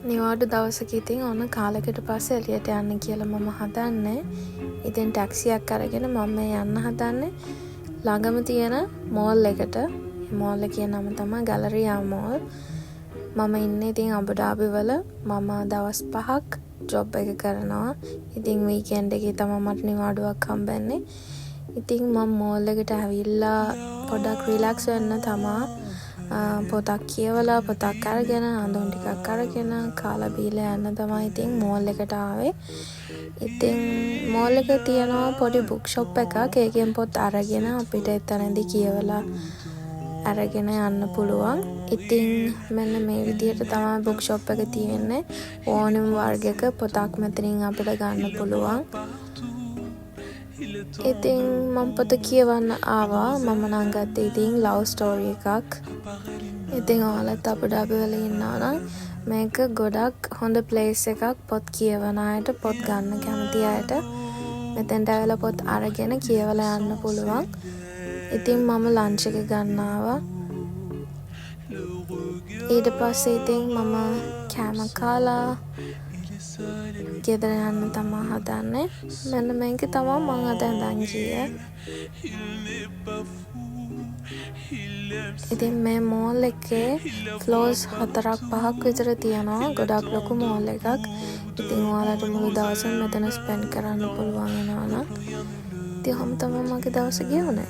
නිවාඩු දවසක ඉතින් ඔන්න කාලෙකට පස්සේ එළියට යන්න කියලා මම හදන්නේ. ඉතින් ටැක්සියක් අරගෙන මම යන්න හදන්නේ ළඟම තියෙන මෝල් එකට. මෝල් එකේ නම තමයි ගැලරියා මෝල්. මම ඉන්නේ ඉතින් අබුඩාබි වල. මම දවස් 5ක් ජොබ් එක කරනවා. ඉතින් වීකෙන්ඩ් එකේ තමයි මට නිවාඩුවක් හම්බෙන්නේ. ඉතින් මම මෝල් එකට ඇවිල්ලා පොඩක් රිලැක්ස් වෙන්න තමයි පොතක් කියවලා පොතක් අරගෙන අඳුන් ටිකක් අරගෙන කාලා බීලා යන්න තමයි ඉතින් මෝල් එකට ආවේ. ඉතින් මෝල් එකේ තියෙනවා පොඩි බුක් ෂොප් එකක්. ඒකෙන් පොත් අරගෙන අපිට එතනදී කියවලා අරගෙන යන්න පුළුවන්. ඉතින් මෙන්න මේ විදිහට තමයි බුක් ෂොප් එක තියෙන්නේ. ඕනම වර්ගයක පොතක් මෙතනින් අපිට ගන්න පුළුවන්. ඉතින් මම පොත කියවන්න ආවා. මම නම් ගත්තේ ඉතින් ලව් ස්ටෝරි එකක්. ඉතින් ඔයාලත් අබුඩාබි වල ඉන්නවා නම් මේක ගොඩක් හොඳ ප්ලේස් එකක්. පොත් කියවන අයට, පොත් ගන්න කැමති අයට මෙතෙන්ට ඇවිල්ලා පොත් අරගෙන කියවලා යන්න පුළුවන්. ඉතින් මම ලන්ච් එක ගන්න ආවා. ඊට පස්සේ ඉතින් මම කෑම කාලා ගෙදර යන්න තමයි හදන්නේ. මෙන්න මේක තමයි මම අද හදන් ගියේ. ඉතින් මේ මෝල් එකේ ෆ්ලෝර්ස් 4-5ක් විතර තියෙනවා. ගොඩක් ලොකු මෝල් එකක්. ඉතින් ඔයාලට මුළු දවසම මෙතන ස්පෙන්ඩ් කරන්න පුළුවන් වෙනවා නම්. ඉතින් ඔහොම තමයි මගේ දවස ගියුනේ.